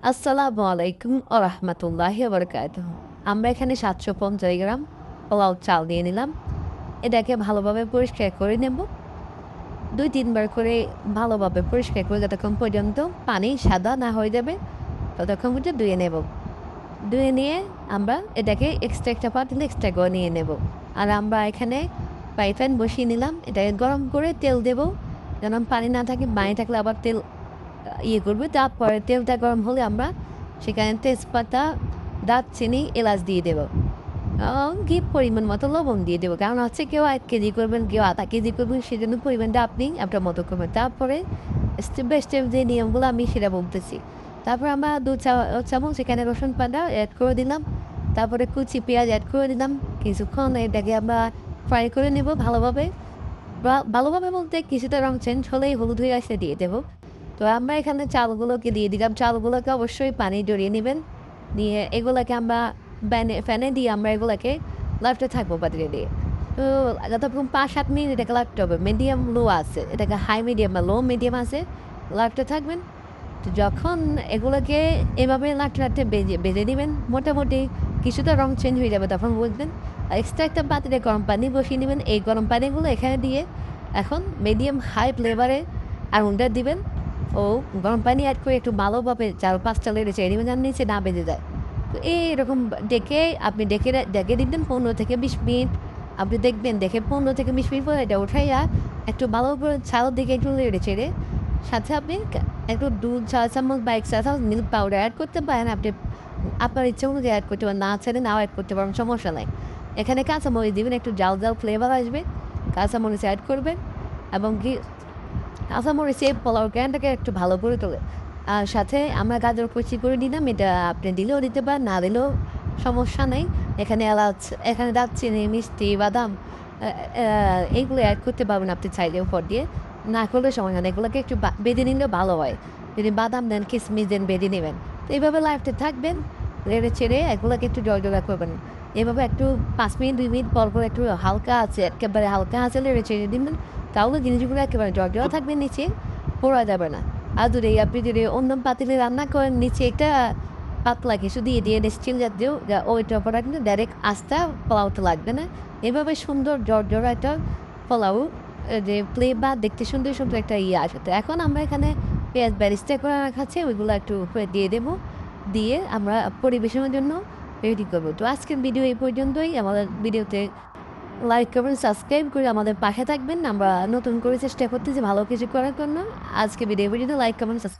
আসসালামু আলাইকুম রাহমাতুল্লাহি ওয়া বারাকাতুহু। আমরা এখানে ৭৫০ গ্রাম পোলাও চাল নিয়ে নিলাম। এটাকে ভালোভাবে পরিষ্কার করে নেব। ২-৩ বার করে ভালোভাবে পরিষ্কার করে যতক্ষণ পর্যন্ত পানি সাদা না হয়ে যাবে, ততক্ষণ পর্যন্ত ধুয়ে নেব। ধুয়ে নিয়ে আমরা এটাকে এক্সট্রা একটা পাতিলে এক্সট্রা করে নিয়ে নেব। আর আমরা এখানে ফ্রাই প্যান বসিয়ে নিলাম। এটাকে গরম করে তেল দেব। যেন পানি না থাকে, পানি থাকলে আবার তেল করবে। তারপরে তেলটা গরম হলে আমরা সেখানে তেজপাতা, দারচিনি, এলাচ দিয়ে দেবো। ঘি পরিমাণ মতো লবণ দিয়ে দেবো। কারণ হচ্ছে কেউ ১ কেজি করবেন, কেউ আধা কেজি করবেন, সেজন্য পরিমাণটা আপনি আপনার মতো করবেন। তারপরে স্টেপ বাই স্টেপ যে নিয়মগুলো আমি সেটা বলতেছি। তারপর আমরা ২ চামচ এখানে রসুন বাটা এড করে দিলাম। তারপরে কুচি পেঁয়াজ এড করে দিলাম। কিছুক্ষণ এটাকে আমরা ফ্রাই করে নেব ভালোভাবে। ভালোভাবে বলতে কিছুটা রং চেঞ্জ হলেই হলুদ হয়ে আসলে দিয়ে দেবো। তো আমরা এখানে চালগুলোকে দিয়ে দিলাম। চালগুলোকে অবশ্যই পানি জড়িয়ে নেবেন। নিয়ে এগুলাকে আমরা ফ্যানে দিয়ে আমরা এগুলাকে লাড়তে থাকবো পাতিলে দিয়ে। তো যতক্ষণ ৫-৭ মিনিট এটাকে লাড়তে হবে। মিডিয়াম লো আছে। এটাকে হাই মিডিয়াম বা লো মিডিয়াম আছে লাড়তে থাকবেন। তো যখন এগুলোকে এভাবে লাড়তে লাড়তে ভেজে দিবেন, মোটামুটি কিছুটা রং চেঞ্জ হয়ে যাবে, তখন বুঝবেন। এক্সট্রা একটা পাতিলে গরম পানি বসিয়ে নেবেন। এই গরম পানিগুলো এখানে দিয়ে এখন মিডিয়াম হাই ফ্লেভারে আগুনটা দিবেন। ও গরম পানি এড করে একটু ভালোভাবে ৪-৫ টা নেড়ে চেড়ে নিবেন, যেন নিচে না বেজে যায়। তো এরকম ডেকে আপনি ডেকে দিবেন ১৫-২০ মিনিট। আপনি দেখবেন দেখে ১৫-২০ মিনিট পরে এটা উঠাইয়া একটু ভালো করে চালের দিকে একটু নেড়ে চেড়ে সাথে আপনি একটু দুধ ৪ চামচ বা ১ চা চামচ মিল্ক পাউডার এড করতে পারেন। আপনি আপনার ইচ্ছা অনুযায়ী এড করতে পারেন। না চাইলে নাও এড করতে পারেন, সমস্যা নাই। এখানে কাঁচামরিচ দিবেন, একটু জাল ফ্লেভার আসবে। কাঁচামরিচ এড করবেন এবং কি কাঁচামরিচ এই পোলাও গ্যানটাকে একটু ভালো করে তোলে। আর সাথে আমরা গাজর কুচি করে দিলাম। এটা আপনি দিলেও দিতে পারেন, না দিলেও সমস্যা নেই। এখানে এলাচ, এখানে দারচিনি, মিষ্টি, বাদাম এইগুলো অ্যাড করতে পারবেন আপনি চাইলে উপর দিয়ে। না করলে সমস্যা নেই। এগুলোকে একটু বেঁধে নিলে ভালো হয়। যদি বাদাম দেন, কিশমিশ দেন, বেঁধে নেবেন। তো এইভাবে লাইফতে থাকবেন, নেড়ে চেড়ে এগুলোকে একটু জলজলা করবেন। এভাবে একটু ৫ মিনিট ২ মিনিট পর একটু হালকা আছে, একেবারে হালকা আছে নেড়ে চেড়ে দিবেন। তাহলে জিনিসগুলো একেবারে জলজলা থাকবে, নিচে পোড়া যাবে না। আর আপনি যদি অন্য পাতিলে রান্না করেন, নিচে একটা পাতলা কিছু দিয়ে স্টিল জাতীয় ওইটার উপর রাখলে ডাইরেক্ট আস্তা পোলাওতে লাগবে না। এভাবে সুন্দর জর্জরা একটা পোলাও যে ফ্লেভার দেখতে সুন্দর সুন্দর একটা আসে। তো এখন আমরা এখানে পেঁয়াজ ব্যারিস্টা করে রাখা আছে, ওইগুলো একটু উপরে দিয়ে দেবো। দিয়ে আমরা পরিবেশনের জন্য রেডি করবো। তো আজকের ভিডিও এই পর্যন্তই। আমাদের ভিডিওতে লাইক করবেন, সাবস্ক্রাইব করে আমাদের পাশে থাকবেন। আমরা নতুন করে চেষ্টা করতেছি ভালো কিছু করার জন্য। আজকে ভিডিও পর্যন্ত লাইক করবেন, সাবস্ক্রাইব